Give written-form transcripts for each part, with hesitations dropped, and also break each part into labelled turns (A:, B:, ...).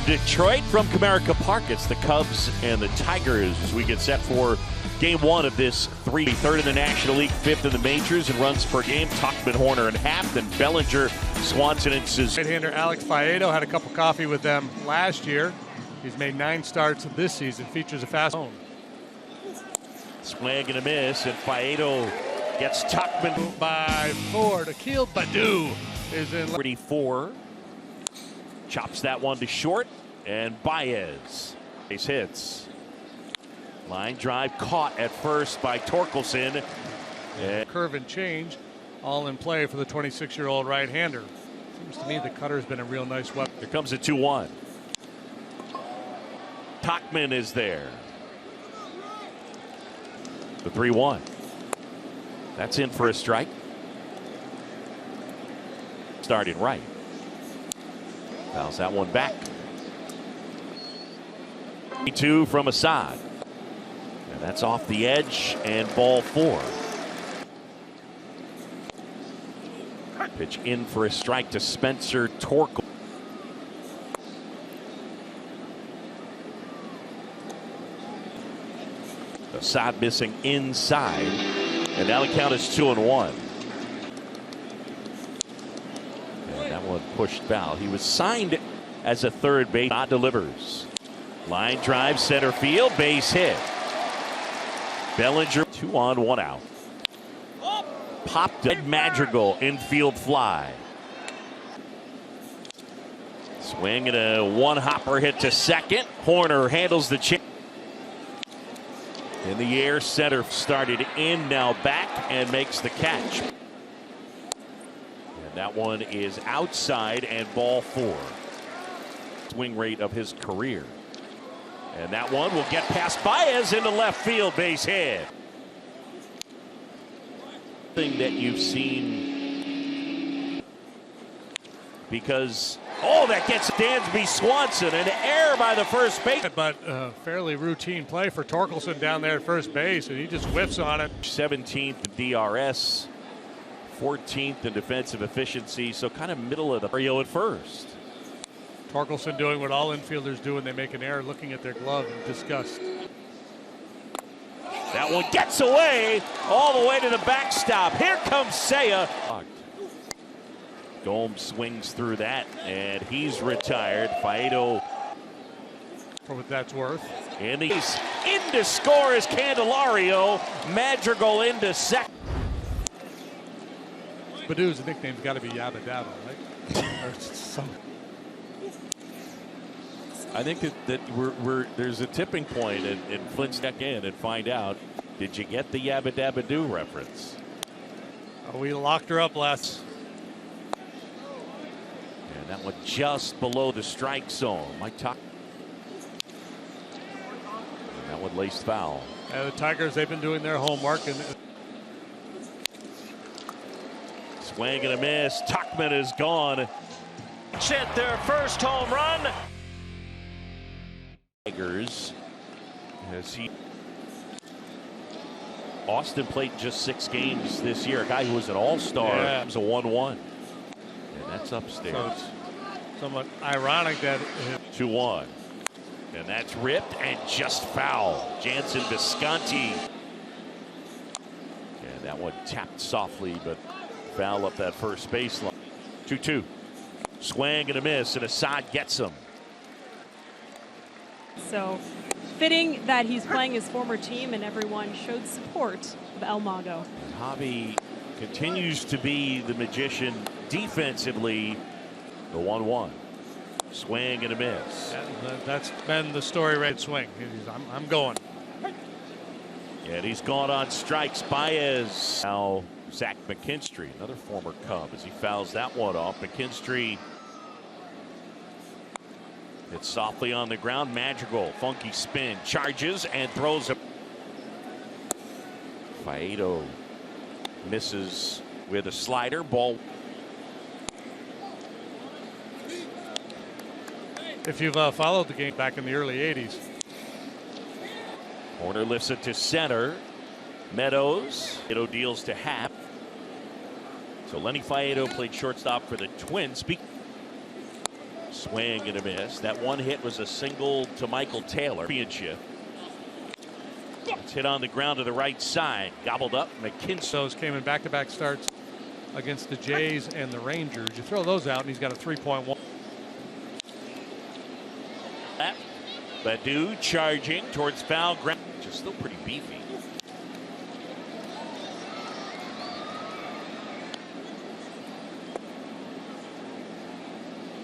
A: Detroit from Comerica Park. It's the Cubs and the Tigers as we get set for game one of this third in the National League, fifth in the majors in runs per game. Tauchman, Horner, and half. Then Bellinger, Swanson, and Suzuki.
B: Right-hander Alex Faedo had a cup of coffee with them last year. He's made 9 starts this season. Features a fast zone.
A: Swing and a miss, and Faedo gets Tauchman
B: by 4. Akil Baddoo is in
A: 34. Chops that one to short, and Baez base hits. Line drive caught at first by Torkelson.
B: Curve and change, all in play for the 26-year-old right-hander. Seems to me the cutter's been a real nice weapon.
A: Here comes the 2-1. Tauchman is there. The 3-1. That's in for a strike. Starting right. Fouls that one back. 2 from Assad. And that's off the edge and ball 4. Pitch in for a strike to Spencer Torkel. Assad missing inside. And now the count is 2-1. That one pushed foul. He was signed as a third base. Not delivers. Line drive center field, base hit. Bellinger 2 on 1 out. Popped up. Madrigal infield fly. Swing and a one-hopper hit to second. Horner handles the chip. In the air, center started in, now back, and makes the catch. And that one is outside and ball 4. Swing rate of his career. And that one will get past Baez into left field, base hit. Thing that you've seen, because that gets Dansby Swanson, an error by the first base.
B: But fairly routine play for Torkelson down there at first base, and he just whiffs on it.
A: 17th in DRS, 14th in defensive efficiency, so kind of middle of the area at first.
B: Torkelson doing what all infielders do when they make an error, looking at their glove in disgust.
A: That one gets away all the way to the backstop. Here comes Seiya. Gomes swings through that, and he's retired. Faedo,
B: for what that's worth.
A: And he's in to score is Candelario. Madrigal into second.
B: Baddoo's nickname's got to be Yabba Dabba, right? Or some.
A: I think that there's a tipping point, and Flint's check in and find out. Did you get the Yabba Dabba Doo reference?
B: We locked her up last.
A: And that one just below the strike zone. Mike Tuck. And that one laced foul.
B: The Tigers, they've been doing their homework. And
A: swing and a miss. Tauchman is gone.
C: Hit their first home run.
A: Tigers, as Austin played just 6 games this year. A guy who was an all-star.
B: Yeah.
A: It was a 1-1. And that's upstairs.
B: So it's somewhat ironic that
A: 2-1. And that's ripped and just foul. Jansen Visconti. And that one tapped softly, but foul up that first baseline. 2-2. Swing and a miss, and Assad gets him.
D: So fitting that he's playing his former team and everyone showed support of El Mago.
A: Javi continues to be the magician defensively. The 1-1. Swing and a miss.
B: That's been the story, right swing. I'm going.
A: And he's gone on strikes. Baez. Now Zach McKinstry, another former Cub, as he fouls that one off. McKinstry hits softly on the ground. Madrigal, funky spin, charges and throws a. Faedo misses with a slider. Ball.
B: If you've followed the game back in the early 80s.
A: Horner lifts it to center. Meadows. Faedo deals to half. So Lenny Faedo played shortstop for the Twins. Swing and a miss. That one hit was a single to Michael Taylor. Championship. It's hit on the ground to the right side. Gobbled up. McKinson.
B: Those came in back-to-back starts against the Jays and the Rangers. You throw those out, and he's got a 3.1.
A: Badu charging towards foul ground. Just still pretty beefy.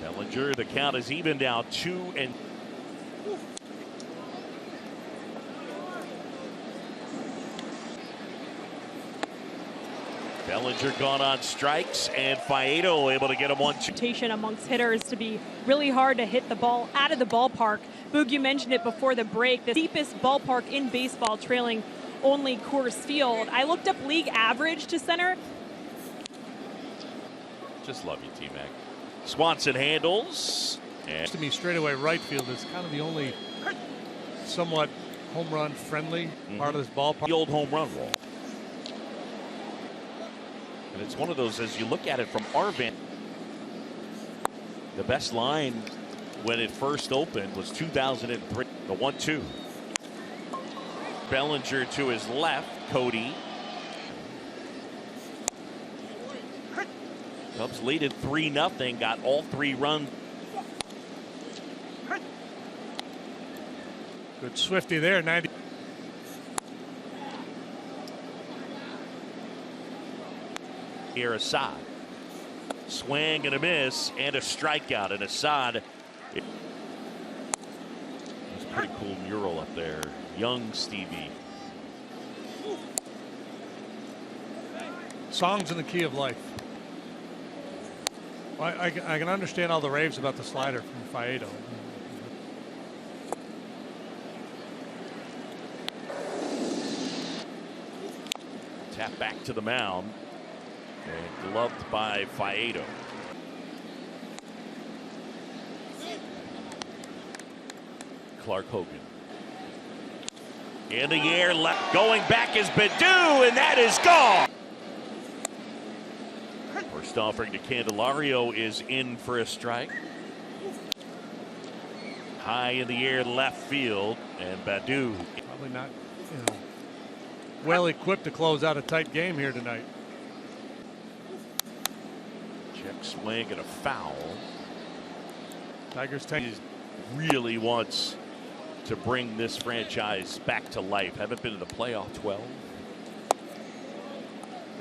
A: Bellinger, the count is even now 2-2. Bellinger gone on strikes, and Faedo able to get him 1-2.
D: Rotation amongst hitters to be really hard to hit the ball out of the ballpark. Boog, you mentioned it before the break, the deepest ballpark in baseball, trailing only Coors Field. I looked up league average to center.
A: Just love you, T-Mac. Swanson handles. And
B: To me, straightaway right field is kind of the only somewhat home run friendly part of this ballpark.
A: the old home run wall. And it's one of those, as you look at it from our vantage, the best line when it first opened was 2003. The 1-2. Bellinger to his left. Cody. Cubs lead at 3-0. Got all 3 runs.
B: Good Swifty there, 90.
A: Here, Assad. Swing and a miss, and a strikeout. And Assad. There's a pretty cool mural up there. Young Stevie.
B: Songs in the key of life. Well, I can understand all the raves about the slider from Faedo.
A: Tap back to the mound. And gloved by Faedo. Clark Hogan. In the air, left. Going back is Badu, and that is gone. First offering to Candelario is in for a strike. High in the air, left field, and Badu.
B: Probably not, well equipped to close out a tight game here tonight.
A: Check swing and a foul.
B: Tigers tank.
A: He really wants to bring this franchise back to life. Haven't been in the playoff 12.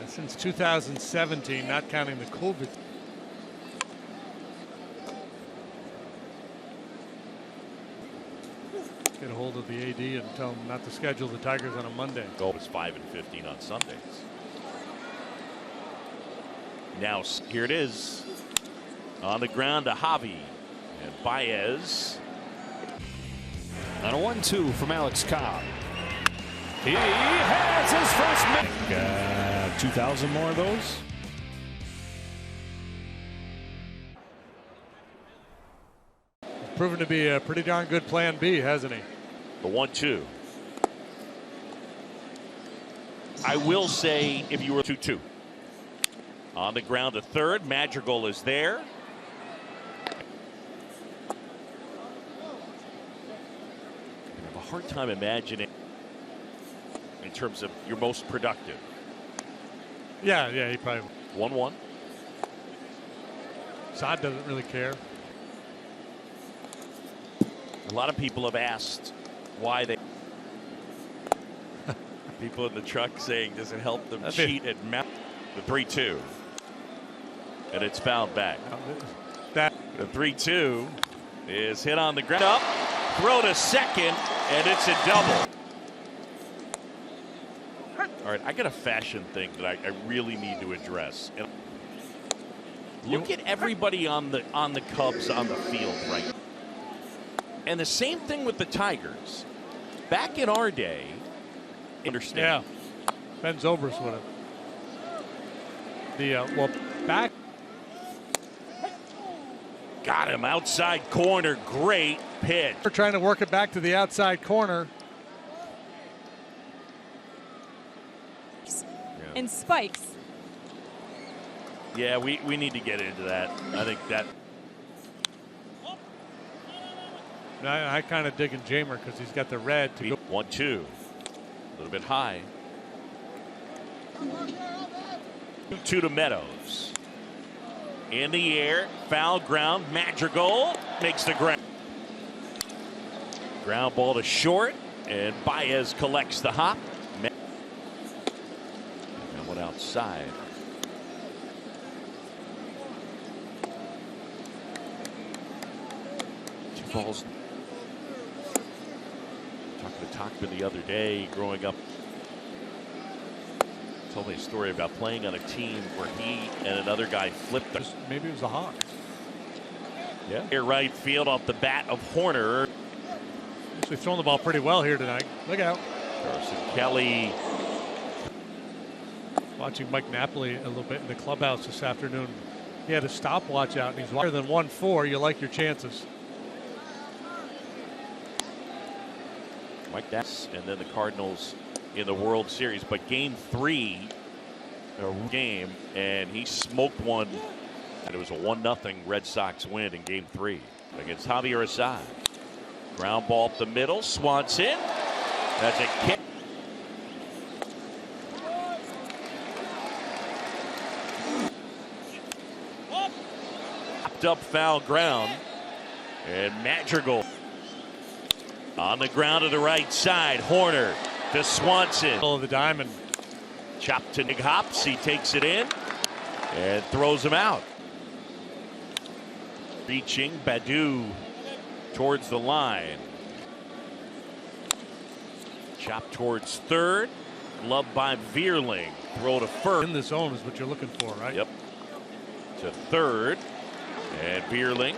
B: Since 2017, not counting the COVID. Get a hold of the AD and tell him not to schedule the Tigers on a Monday.
A: Goal was 5-15 on Sundays. Now here it is. On the ground to Javi and Baez.
E: On a 1-2 from Alex Cobb. He has his first 2,000 more of those.
B: Proven to be a pretty darn good plan B, hasn't he?
A: The 1-2. I will say, if you were 2-2. On the ground to third. Madrigal is there. I have a hard time imagining in terms of your most productive.
B: Yeah, he probably.
A: 1-1.
B: Saad doesn't really care.
A: A lot of people have asked why they. People in the truck saying, does it help them cheat at Mount? The 3-2. And it's fouled back.
B: That
A: The 3-2 is hit on the ground. Up, throw to second, and it's a double. All right, I got a fashion thing that I really need to address. And look at everybody on the Cubs on the field right now. And the same thing with the Tigers. Back in our day, understand.
B: Yeah, Ben Zobrist would have. Back.
A: Got him outside corner. Great pitch.
B: We're trying to work it back to the outside corner.
D: And spikes.
A: Yeah, we need to get into that. I think that.
B: I kind of digging Jamer because he's got the red to go.
A: 1-2. A little bit high. 2 to Meadows. In the air, foul ground. Madrigal makes the ground. Ground ball to short, and Baez collects the hop. And one outside. Two balls. Talking to Tachman the other day, growing up. Told me a story about playing on a team where he and another guy flipped.
B: Maybe it was the Hawks.
A: Yeah. Here right field off the bat of Horner.
B: Actually throwing the ball pretty well here tonight. Look out.
A: Carson Kelly.
B: Watching Mike Napoli a little bit in the clubhouse this afternoon. He had a stopwatch out and he's wider than 1-4. You like your chances.
A: Mike Ness and then the Cardinals in the World Series, but game 3 game, and he smoked one, and it was a 1-0 Red Sox win in game 3 against Javier Assad. Ground ball up the middle, Swanson. That's a kick. Popped up foul ground, and Madrigal on the ground to the right side. Horner to Swanson.
B: Of the diamond.
A: Chopped to Nick Hops. He takes it in and throws him out. Reaching Badu towards the line. Chop towards third. Glove by Vierling. Throw to first.
B: In the zone is what you're looking for, right?
A: Yep. To third. And Vierling